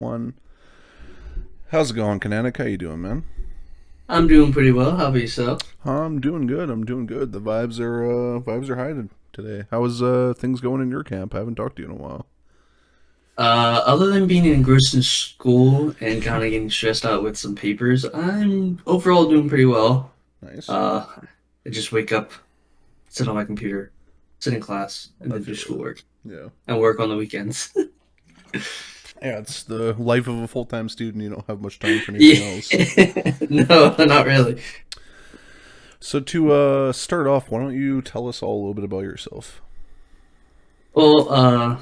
One. How's it going, Kinetik? How you doing, man? I'm doing pretty well. How about yourself? I'm doing good. I'm doing good. The vibes are high today. How is things going in your camp? I haven't talked to you in a while. Other than being engrossed in school and kind of getting stressed out with some papers, I'm overall doing pretty well. Nice. Uh, I just wake up, sit on my computer, sit in class, and I then do feel it. schoolwork Yeah. and work on the weekends. Yeah, it's the life of a full-time student. You don't have much time for anything else. Yeah, no, not really. So to start off, why don't you tell us all a little bit about yourself? Well,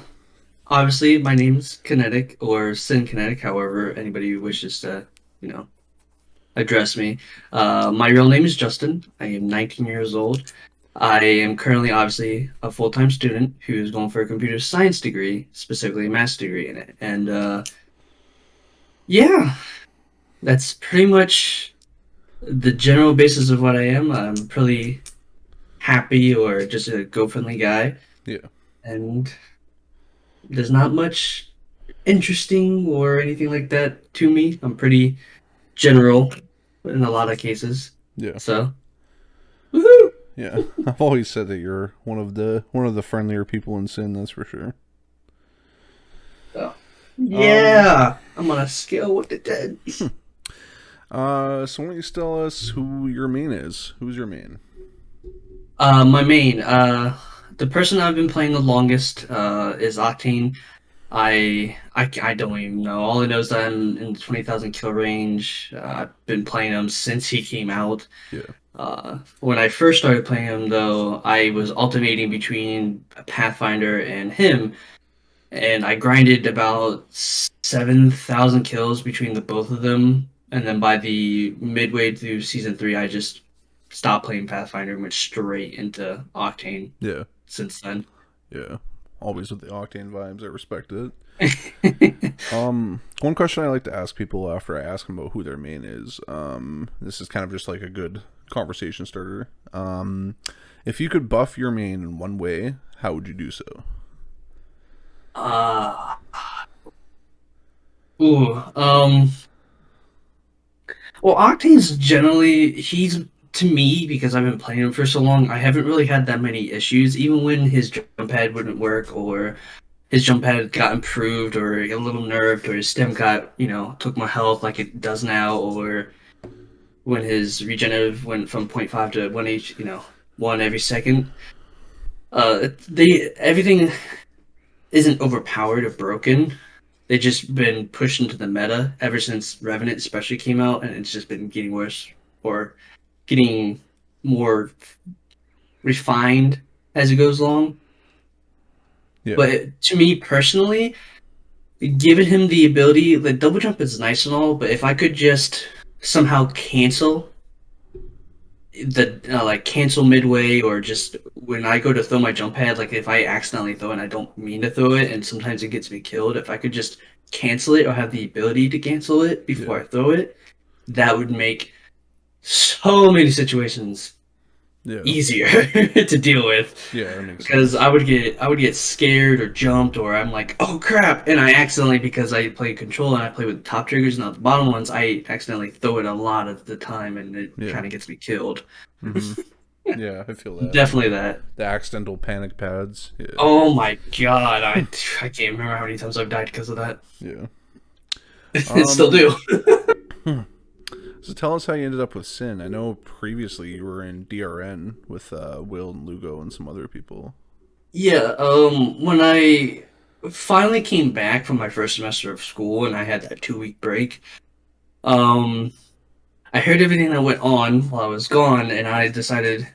obviously my name's Kinetik or SYN Kinetik, however anybody wishes to, you know, address me. My real name is Justin. I am 19 years old. I am currently obviously a full-time student who's going for a computer science degree, specifically a master's degree in it. And yeah, that's pretty much the general basis of what I am. I'm pretty happy or just a go-friendly guy. Yeah. And there's not much interesting or anything like that to me. I'm pretty general in a lot of cases. Yeah. So, woohoo! Yeah. I've always said that you're one of the friendlier people in Sin. That's for sure. So, Um. yeah, I'm on a scale with the dead. So why don't you tell us who your main is? Who's your main? My main, the person I've been playing the longest, is Octane. I don't even know. All I know is that I'm in the 20,000 kill range. I've been playing him since he came out. Yeah. When I first started playing him, though, I was alternating between Pathfinder and him, and I grinded about 7,000 kills between the both of them. And then by the midway through season 3, I just stopped playing Pathfinder and went straight into Octane Yeah. since then. Yeah. Always with the Octane vibes. I respect it. One question I like to ask people after I ask them about who their main is, this is kind of just like a good conversation starter. If you could buff your main in one way, how would you do so? uh, ooh, well, Octane's generally, he's, to me, because I've been playing him for so long, I haven't really had that many issues. Even when his jump pad wouldn't work, or his jump pad got improved, or a little nerfed, or his stem got, took my health like it does now, or when his regenerative went from point 0.5 to 1 each, 1 every second. Everything isn't overpowered or broken. They've just been pushed into the meta ever since Revenant especially came out, and it's just been getting worse or getting more refined as it goes along. Yeah. But to me personally, giving him the ability, the double jump is nice and all, but if I could just somehow cancel the like cancel midway, or just when I go to throw my jump pad, like if I accidentally throw it and I don't mean to throw it and sometimes it gets me killed, if I could just cancel it or have the ability to cancel it before Yeah. I throw it, that would make so many situations Yeah. easier to deal with. Yeah, that makes Because sense. I would get scared or jumped, or I'm like, oh crap, and I accidentally, because I play control and I play with the top triggers, not the bottom ones, I accidentally throw it a lot of the time, and it Yeah. kind of gets me killed. Mm-hmm. Yeah, I feel that. Definitely that. The accidental panic pads. Yeah. Oh my god, I can't remember how many times I've died because of that. Yeah. Still Um. do. hmm. So tell us how you ended up with Sin. I know previously you were in DRN with Will and Lugo and some other people. Yeah, when I finally came back from my first semester of school and I had that 2 week break, um, I heard everything that went on while I was gone, and I decided,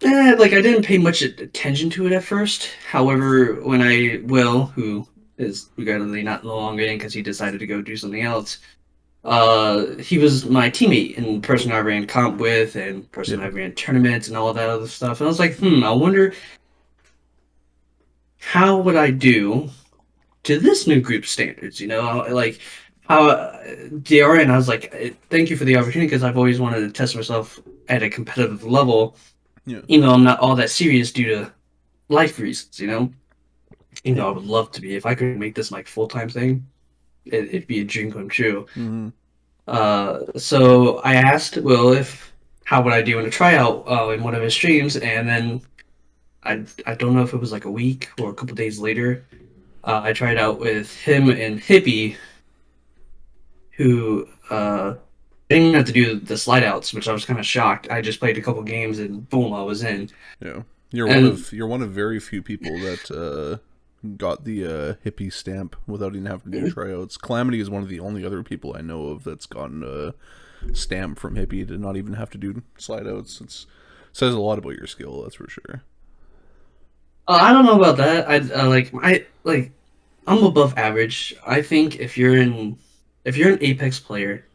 like I didn't pay much attention to it at first. However, when Will, who is regrettably not no longer in because he decided to go do something else, he was my teammate and person I ran comp with and person I Yeah. ran tournaments and all that other stuff. And I was like, I wonder how would I do to this new group standards, like how DRN. I was like, thank you for the opportunity because I've always wanted to test myself at a competitive level, Yeah. even though I'm not all that serious due to life reasons, I would love to be. If I could make this my full-time thing, it'd be a dream come true. Mm-hmm. So I asked Will how would I do in a tryout in one of his streams, and then I don't know if it was like a week or a couple days later, I tried out with him and Hippie, who didn't even have to do the slide outs, which I was kind of shocked. I just played a couple games and boom, I was in. Yeah, you're one of very few people that got the Hippie stamp without even having to do tryouts. Calamity is one of the only other people I know of that's gotten a stamp from Hippie to not even have to do slide outs. It says a lot about your skill, that's for sure. I don't know about that. I'm above average. I think if you're an Apex player,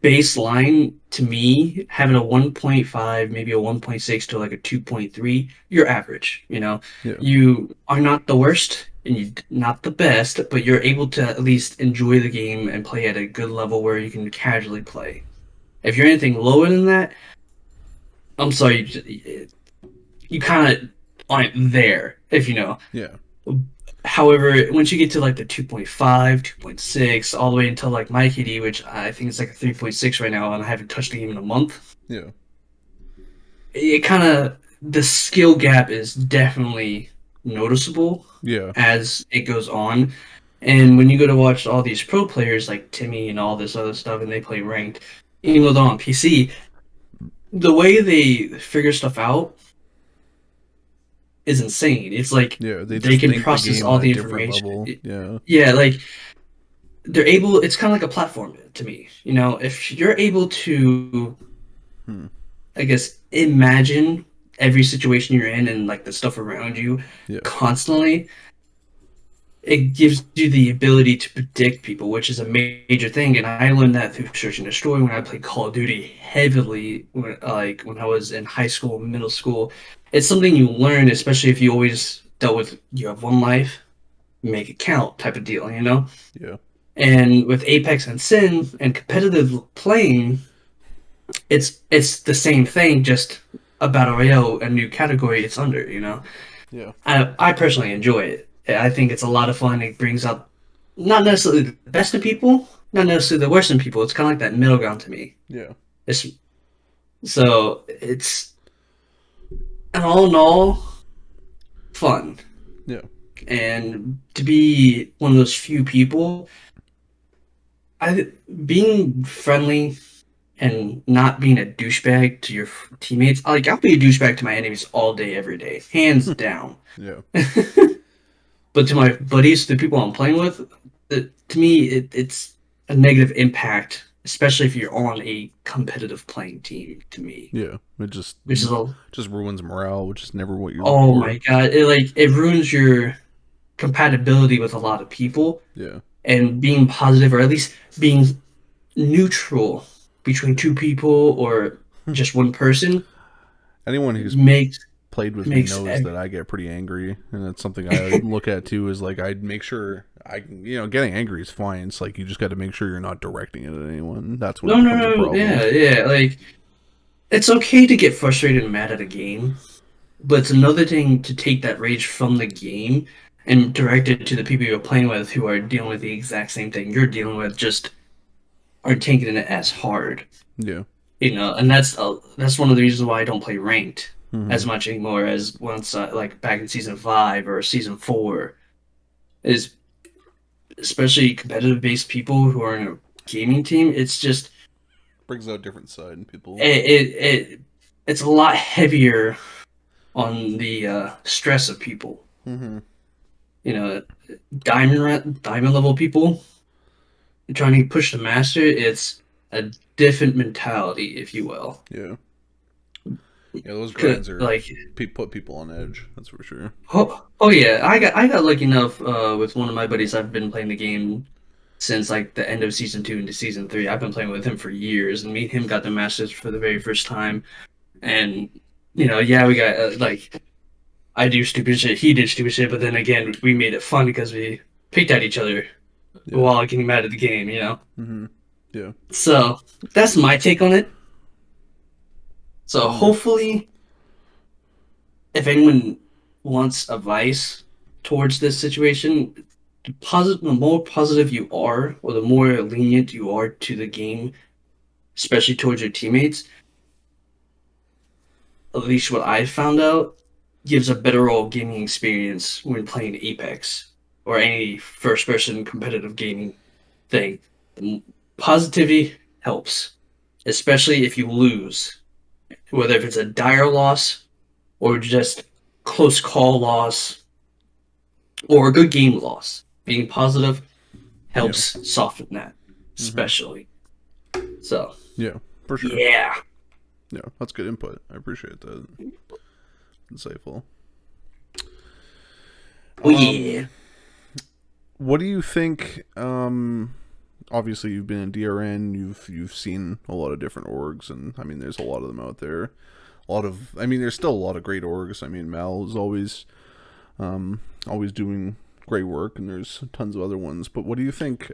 baseline to me having a 1.5, maybe a 1.6 to like a 2.3, you're average. Yeah. You are not the worst and you're not the best, but you're able to at least enjoy the game and play at a good level where you can casually play. If you're anything lower than that, I'm sorry, you kind of aren't there, if you know. Yeah. However, once you get to like the 2.5, 2.6, all the way until like my KD, which I think is like a 3.6 right now, and I haven't touched the game in a month. Yeah. It kind of, the skill gap is definitely noticeable. Yeah. As it goes on. And when you go to watch all these pro players like Timmy and all this other stuff, and they play ranked, even though they're on PC, the way they figure stuff out is insane. It's like they can process all the information. Yeah, like they're able. It's kind of like a platform to me. If you're able to, I guess, imagine every situation you're in and like the stuff around you constantly, it gives you the ability to predict people, which is a major thing. And I learned that through Search and Destroy when I played Call of Duty heavily, when I was in high school, middle school. It's something you learn, especially if you always dealt with, you have one life, make it count type of deal, Yeah. And with Apex and SYN and competitive playing, it's the same thing, just a battle royale, a new category it's under, Yeah. I personally enjoy it. I think it's a lot of fun. It brings out not necessarily the best in people, not necessarily the worst in people. It's kind of like that middle ground to me. Yeah. It's all in all fun. Yeah. And to be one of those few people, being friendly and not being a douchebag to your teammates. I'll be a douchebag to my enemies all day, every day, hands down. Yeah. But to my buddies, the people I'm playing with, to me, it's a negative impact, especially if you're on a competitive playing team. To me, yeah, it just ruins morale, which is never what you're. Oh my god! It ruins your compatibility with a lot of people. Yeah, and being positive, or at least being neutral between two people or just one person. Anyone who's played with me knows that I get pretty angry, and that's something I look at too. Is like I'd make sure getting angry is fine. It's like you just got to make sure you're not directing it at anyone. That's what becomes a problem. Yeah. Like it's okay to get frustrated and mad at a game, but it's another thing to take that rage from the game and direct it to the people you're playing with who are dealing with the exact same thing you're dealing with, just aren't taking it as hard. Yeah. And that's one of the reasons why I don't play ranked as much anymore as once like back in season 5 or season 4, is especially competitive based people who are in a gaming team. It's just brings out a different side in people. It's a lot heavier on the stress of people. Diamond level people trying to push the master, it's a different mentality, if you will. Yeah, those grinds are put people on edge. That's for sure. Oh yeah, I got lucky enough with one of my buddies. I've been playing the game since like the end of season 2 into season 3. I've been playing with him for years, and me and him got the masters for the very first time. And we got I do stupid shit, he did stupid shit, but then again, we made it fun because we picked at each other while getting mad at the game, Yeah. So that's my take on it. So hopefully, if anyone wants advice towards this situation, the more positive you are, or the more lenient you are to the game, especially towards your teammates, at least what I found out, gives a better overall gaming experience when playing Apex or any first-person competitive gaming thing. Positivity helps, especially if you lose, whether if it's a dire loss or just close call loss or a good game loss. Being positive helps soften that, especially. So, yeah, for sure. Yeah, that's good input. I appreciate that. Insightful. Oh yeah. What do you think? Obviously, you've been in DRN. You've seen a lot of different orgs, and I mean, there's a lot of them out there. There's still a lot of great orgs. I mean, Mal is always doing great work, and there's tons of other ones. But what do you think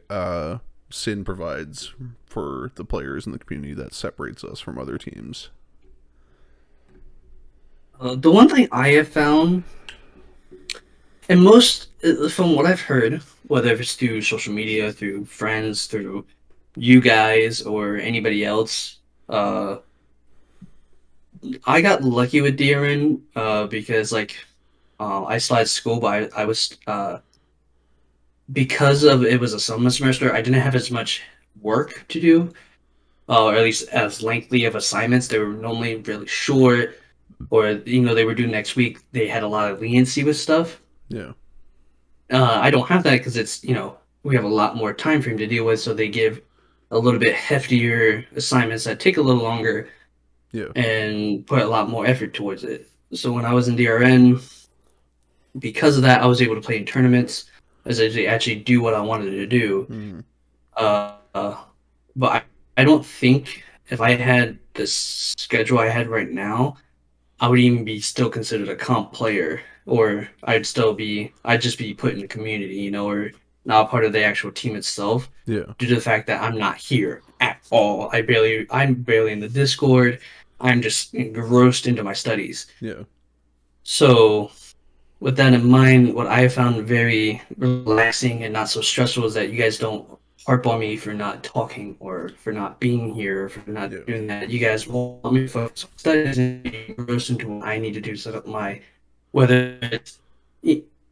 SYN provides for the players in the community that separates us from other teams? The one thing I have found, and from what I've heard, whether it's through social media, through friends, through you guys, or anybody else, I got lucky with DRN because, I still had school, but I was, because of it was a summer semester, I didn't have as much work to do, or at least as lengthy of assignments. They were normally really short, or they were due next week. They had a lot of leniency with stuff. Yeah. I don't have that because it's we have a lot more time frame to deal with, so they give a little bit heftier assignments that take a little longer. Yeah. And put a lot more effort towards it. So when I was in DRN, because of that, I was able to play in tournaments. I was able to actually do what I wanted to do. Mm-hmm. But I don't think if I had the schedule I had right now, I would even be still considered a comp player, or I'd just be put in the community, or not part of the actual team itself. Yeah. Due to the fact that I'm not here at all. I'm barely in the Discord. I'm just engrossed into my studies. Yeah. So, with that in mind, what I found very relaxing and not so stressful is that you guys don't harp on me for not talking or for not being here or for not doing that. You guys want me to focus on studies and be engrossed into what I need to do, set up whether it's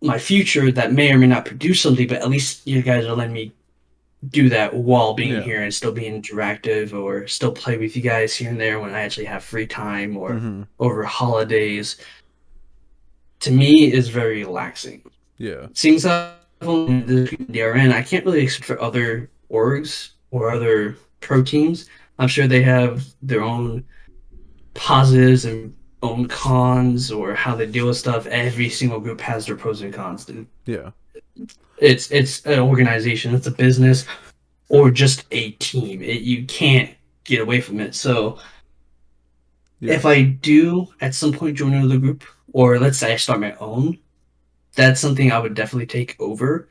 my future that may or may not produce something, but at least you guys are letting me do that while being here and still being interactive, or still play with you guys here and there when I actually have free time or over holidays. To me, is very relaxing. Yeah. Seeing stuff on the DRN, I can't really expect for other orgs or other pro teams. I'm sure they have their own positives and own cons, or how they deal with stuff. Every single group has their pros and cons, dude. Yeah. It's an organization, it's a business, or just a team. You can't get away from it. So if I do at some point join another group, or let's say I start my own, that's something I would definitely take over.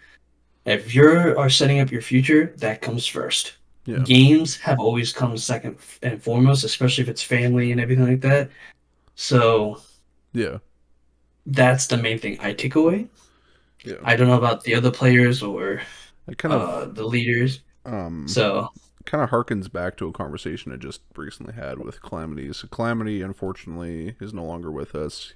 If you are setting up your future, that comes first. Yeah. Games have always come second and foremost, especially if it's family and everything like that. So that's the main thing I take away. Yeah. I don't know about the other players or the leaders. So kind of harkens back to a conversation I just recently had with Calamity. So Calamity, unfortunately, is no longer with us.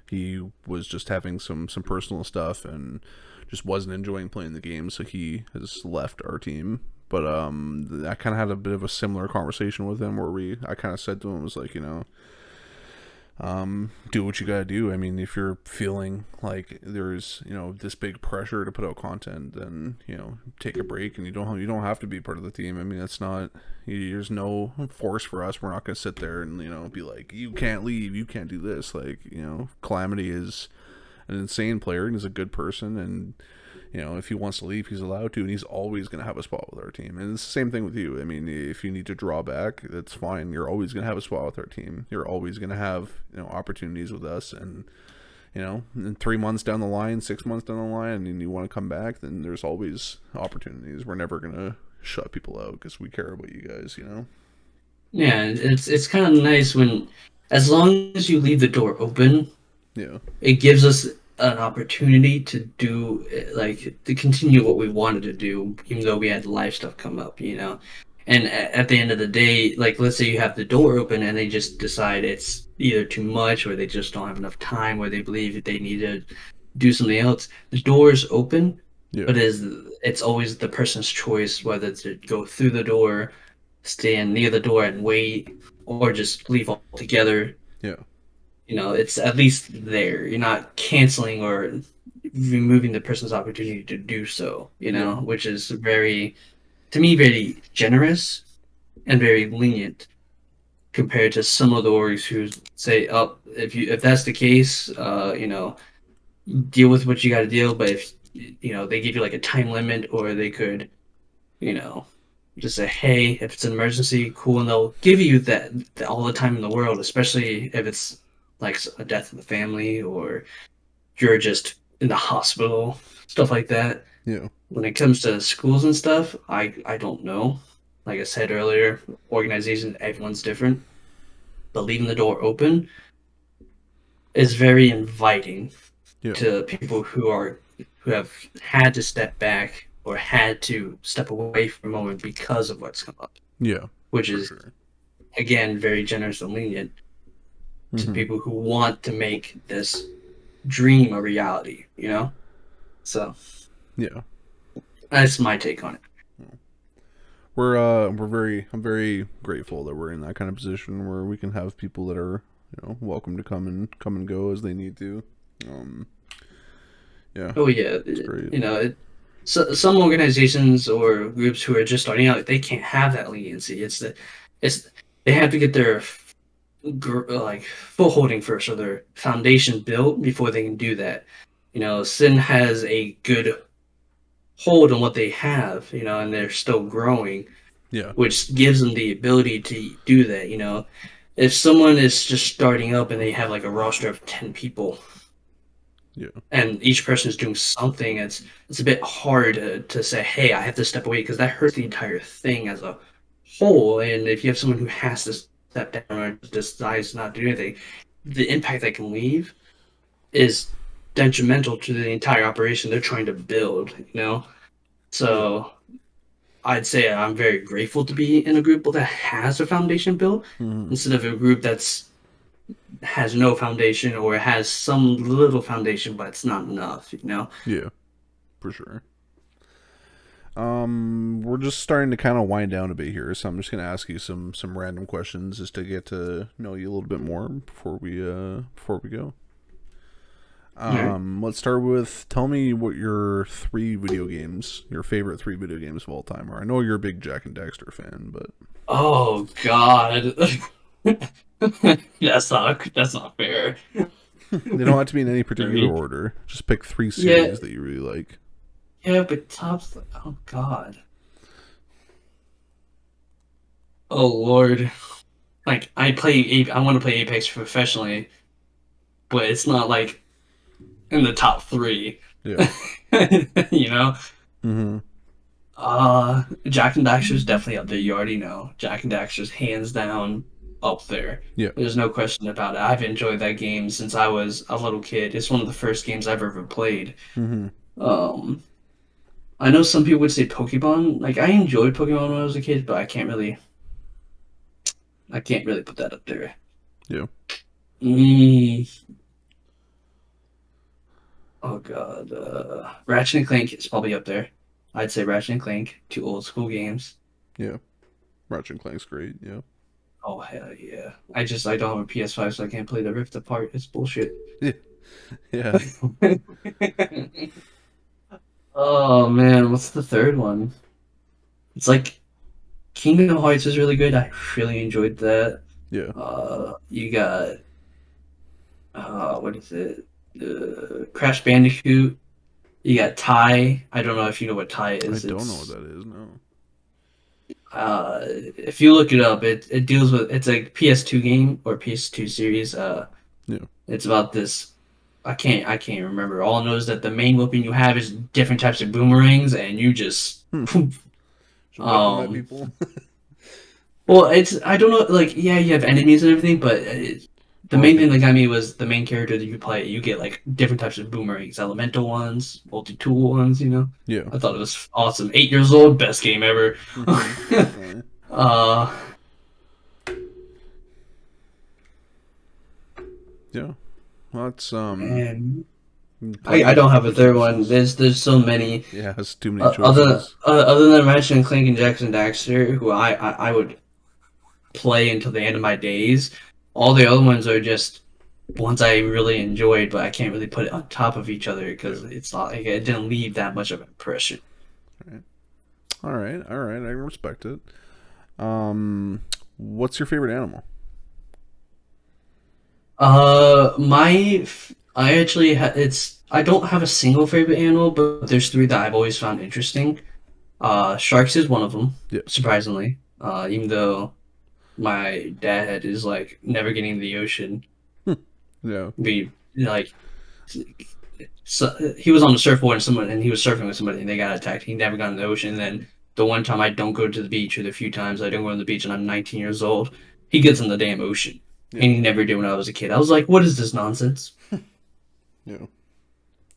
He was just having some personal stuff and just wasn't enjoying playing the game, so he has left our team. But I kind of had a bit of a similar conversation with him where I kind of said to him, was like, do what you gotta do. I mean, if you're feeling like there's this big pressure to put out content, then take a break, and you don't have to be part of the team. I mean, it's not, there's no force for us. We're not gonna sit there and be like, you can't leave, you can't do this. Like, Calamity is an insane player and is a good person, and if he wants to leave, he's allowed to, and he's always going to have a spot with our team. And it's the same thing with you. I mean, if you need to draw back, that's fine. You're always going to have a spot with our team. You're always going to have, opportunities with us. And, in 3 months down the line, 6 months down the line, and you want to come back, then there's always opportunities. We're never going to shut people out because we care about you guys, Yeah, it's kind of nice when, as long as you leave the door open, it gives us an opportunity to do like to continue what we wanted to do, even though we had life stuff come up, you know. And at the end of the day, like let's say you have the door open and they just decide it's either too much or they just don't have enough time or they believe that they need to do something else. The door is open, Yeah. but it's always the person's choice whether to go through the door, stand near the door and wait, or just leave altogether. Yeah. You know, it's at least there. You're not canceling or removing the person's opportunity to do so, you know, which is very, to me, very generous and very lenient compared to some of the orgs who say, "Oh, if that's the case, you know, deal with what you got to deal." But if you know they give you like a time limit, or they could, you know, just say, "Hey, if it's an emergency, cool," and they'll give you that all the time in the world, especially if it's like a death of the family or you're just in the hospital, stuff like that. Yeah. When it comes to schools and stuff, I don't know. Like I said earlier, organization, everyone's different. But leaving the door open is very inviting to people who have had to step back or had to step away for a moment because of what's come up. Yeah. Which is, again, very generous and lenient to people who want to make this dream a reality, you know? So, yeah. That's my take on it. I'm very grateful that we're in that kind of position where we can have people that are, you know, welcome to come and go as they need to. Yeah. Oh yeah, it's great. You know, some organizations or groups who are just starting out, they can't have that leniency. They have to get their like footholding first, or their foundation built before they can do that. You know, SYN has a good hold on what they have, you know, and they're still growing. Yeah. Which gives them the ability to do that, you know. If someone is just starting up and they have like a roster of 10 people, yeah, and each person is doing something, it's a bit hard to say, hey, I have to step away, because that hurts the entire thing as a whole. And if you have someone who has to step down or decides not to do anything, the impact they can leave is detrimental to the entire operation they're trying to build, you know? So I'd say I'm very grateful to be in a group that has a foundation built instead of a group that's has no foundation or has some little foundation, but it's not enough, you know? Yeah, for sure. We're just starting to kind of wind down a bit here, so I'm just going to ask you some random questions just to get to know you a little bit more before we go. Let's start with, tell me what your favorite 3 video games of all time are. I know you're a big Jak and Daxter fan, but oh god. that's not fair. They don't have to be in any particular order. Just pick 3 series that you really like. Yeah, but tops. Oh god. Oh lord. Like I want to play Apex professionally, but it's not like in the top 3. Yeah. You know. Jak and Daxter's definitely up there. You already know. Jak and Daxter's hands down up there. Yeah. There's no question about it. I've enjoyed that game since I was a little kid. It's one of the first games I've ever played. I know some people would say Pokemon. Like, I enjoyed Pokemon when I was a kid, but I can't really put that up there. Yeah. Oh god. Ratchet and Clank is probably up there. I'd say Ratchet and Clank, 2 old school games. Yeah. Ratchet and Clank's great, yeah. Oh hell yeah. I don't have a PS5, so I can't play the Rift Apart. It's bullshit. Yeah. Oh man, what's the third one? It's like Kingdom Hearts is really good. I really enjoyed that. Yeah. You got what is it? Crash Bandicoot. You got Tai. I don't know if you know what Tai is. I don't know what that is, no. If you look it up, it deals with, it's a PS2 game or PS2 series. Yeah. It's about this. I can't remember. All I know is that the main weapon you have is different types of boomerangs, and you just people. Well, I don't know. Like, yeah, you have enemies and everything, but The main thing that got me was the main character that you play. You get like different types of boomerangs, elemental ones, multi-tool ones. Yeah. I thought it was awesome. 8 years old, best game ever. Mm-hmm. Yeah. Well, that's And I don't have a third one. There's so many. Yeah, it's too many choices. Other than mentioning Clank and Jackson Daxter, who I would play until the end of my days. All the other ones are just ones I really enjoyed, but I can't really put it on top of each other because it's not like it didn't leave that much of an impression. All right. I respect it. What's your favorite animal? I actually I don't have a single favorite animal, but there's three that I've always found interesting. Sharks is one of them, surprisingly. Even though my dad is like never getting in the ocean. Yeah. So he was on the surfboard and he was surfing with somebody and they got attacked. He never got in the ocean. And then the one time I don't go to the beach, or the few times I don't go to the beach and I'm 19 years old, he gets in the damn ocean. Yeah. And he never did when I was a kid. I was like, what is this nonsense? Yeah.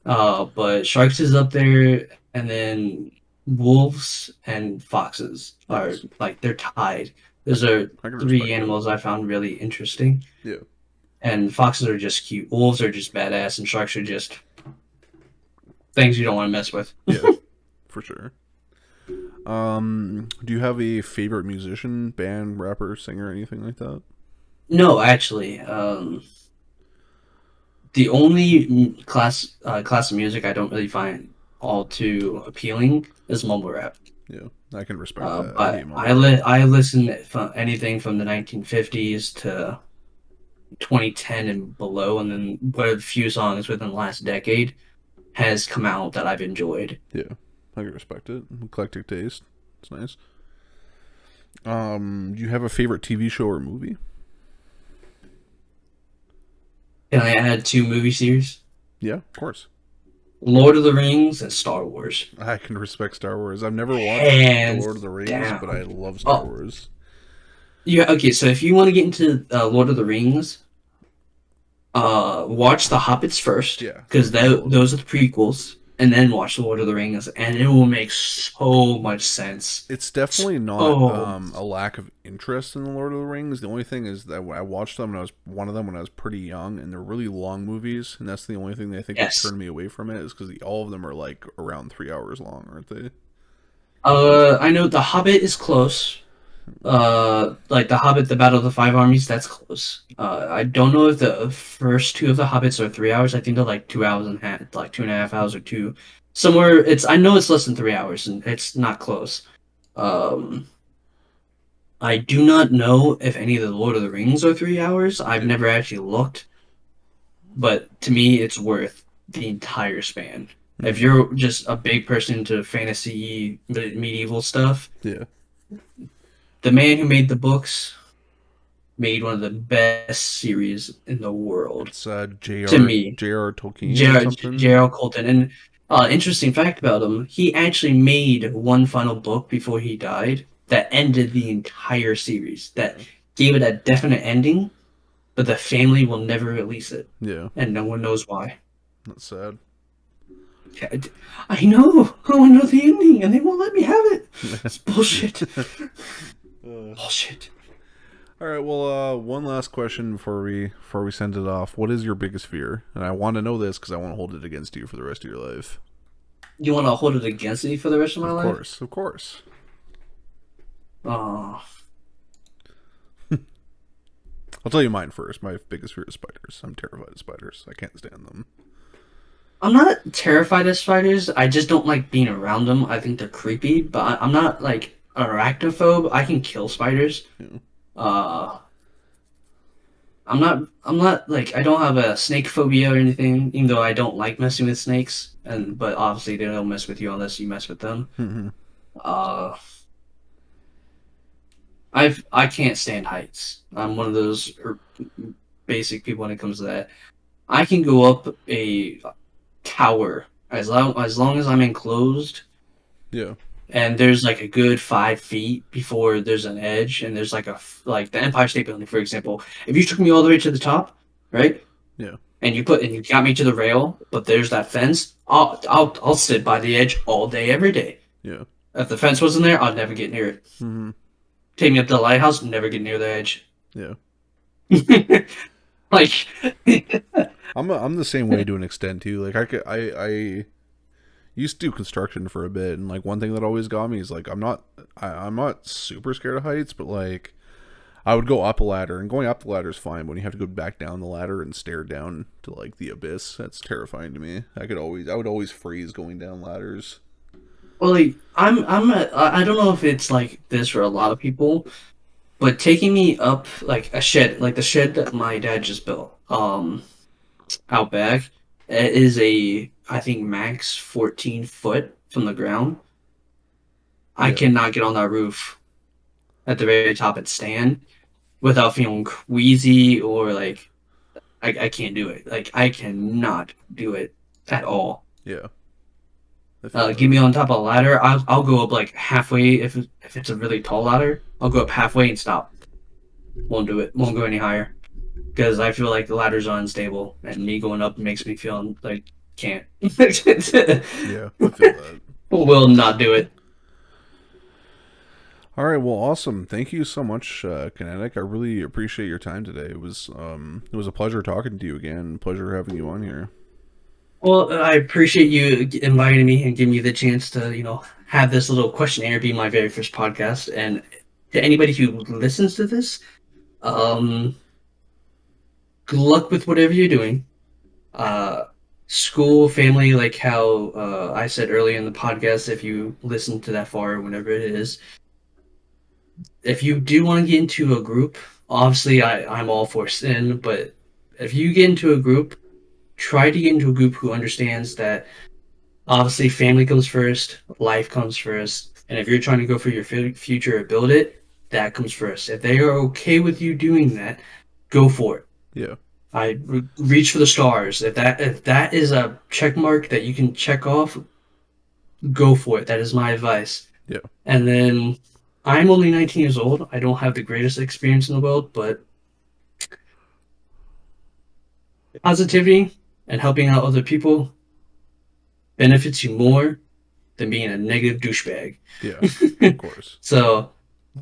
But sharks is up there, and then wolves and foxes are like they're tied. Those are three animals I found really interesting. Yeah. And foxes are just cute. Wolves are just badass, and sharks are just things you don't want to mess with. Yeah, for sure. Do you have a favorite musician, band, rapper, singer, anything like that? No, actually. The only class of music I don't really find all too appealing is mumble rap. Yeah, I can respect that. I listen from anything from the 1950s to 2010 and below, and then what a few songs within the last decade has come out that I've enjoyed. Yeah, I can respect it. Eclectic taste. It's nice. Do you have a favorite TV show or movie? Can I add 2 movie series? Yeah, of course. Lord of the Rings and Star Wars. I can respect Star Wars. I've never watched Lord of the Rings, but I love Star Wars. Yeah, okay, so if you want to get into Lord of the Rings, watch The Hobbits first. Yeah. Because those are the prequels. And then watch Lord of the Rings, and it will make so much sense. It's definitely not a lack of interest in the Lord of the Rings. The only thing is that I watched them, and I was pretty young, and they're really long movies, and that's the only thing that I think that turned me away from it, is because all of them are like around 3 hours long, aren't they? I know The Hobbit is close. Like The Hobbit, The Battle of the Five Armies, that's close. I don't know if the first 2 of the Hobbits are 3 hours. I think they're like 2 hours and a half, like 2.5 hours or 2. Somewhere I know it's less than 3 hours, and it's not close. I do not know if any of the Lord of the Rings are 3 hours. I've never actually looked, but to me, it's worth the entire span. Mm-hmm. If you're just a big person into fantasy, medieval stuff, yeah. The man who made the books made one of the best series in the world. It's J.R. Tolkien. J.R. Colton. And interesting fact about him, he actually made one final book before he died that ended the entire series, that gave it a definite ending, but the family will never release it. Yeah. And no one knows why. That's sad. I know. I want to know the ending, and they won't let me have it. It's bullshit. Bullshit. All right. Well, one last question before we send it off. What is your biggest fear? And I want to know this because I want to hold it against you for the rest of your life. You want to hold it against me for the rest of my life? Of course. Oh. I'll tell you mine first. My biggest fear is spiders. I'm terrified of spiders. I can't stand them. I'm not terrified of spiders. I just don't like being around them. I think they're creepy, but I'm not like arachnophobe. I can kill spiders. Yeah. I'm not like, I don't have a snake phobia or anything, even though I don't like messing with snakes. But obviously they don't mess with you unless you mess with them. Mm-hmm. I can't stand heights. I'm one of those basic people when it comes to that. I can go up a tower as long as I'm enclosed. Yeah. And there's like a good 5 feet before there's an edge, and there's like the Empire State Building, for example. If you took me all the way to the top, right? Yeah. And you got me to the rail, but there's that fence. I'll sit by the edge all day, every day. Yeah. If the fence wasn't there, I'd never get near it. Mm-hmm. Take me up to the lighthouse, never get near the edge. Yeah. Like, I'm the same way to an extent too. Like I used to do construction for a bit, and like one thing that always got me is like I'm not super scared of heights, but like I would go up a ladder, and going up the ladder is fine. But when you have to go back down the ladder and stare down to like the abyss, that's terrifying to me. I would always freeze going down ladders. well, like, I don't know if it's like this for a lot of people, but taking me up like a shed, like the shed that my dad just built, out back, it is I think max 14 foot from the ground. I Yeah. cannot get on that roof at the very top and stand without feeling queasy or like I can't do it. Like I cannot do it at all. Yeah. Get me on top of a ladder. I'll go up like halfway if it's a really tall ladder. I'll go up halfway and stop. Won't do it. Won't go any higher because I feel like the ladders are unstable and me going up makes me feel like can't. Yeah, I feel that. Will not do it. All right, well, awesome. Thank you so much, Kinetik. I really appreciate your time today. It was a pleasure talking to you again. Pleasure having you on here. Well, I appreciate you inviting me and giving me the chance to, have this little questionnaire be my very first podcast. And to anybody who listens to this, good luck with whatever you're doing. School, family, like how I said earlier in the podcast, if you listen to that far, whenever it is, if you do want to get into a group, obviously I'm all for SYN, but if you get into a group, try to get into a group who understands that obviously family comes first, life comes first, and if you're trying to go for your future or build it, that comes first. If they are okay with you doing that, go for it. Yeah. Reach for the stars. If that is a check mark that you can check off, go for it. That is my advice. Yeah. And then I'm only 19 years old. I don't have the greatest experience in the world, but positivity and helping out other people benefits you more than being a negative douchebag. Yeah, of course. So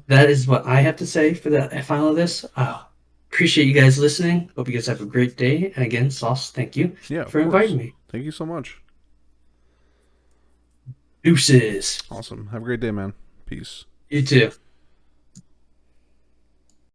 that is what I have to say for the final of this. Appreciate you guys listening. Hope you guys have a great day. And again, Sauce, thank you for inviting me. Thank you so much. Deuces. Awesome. Have a great day, man. Peace. You too.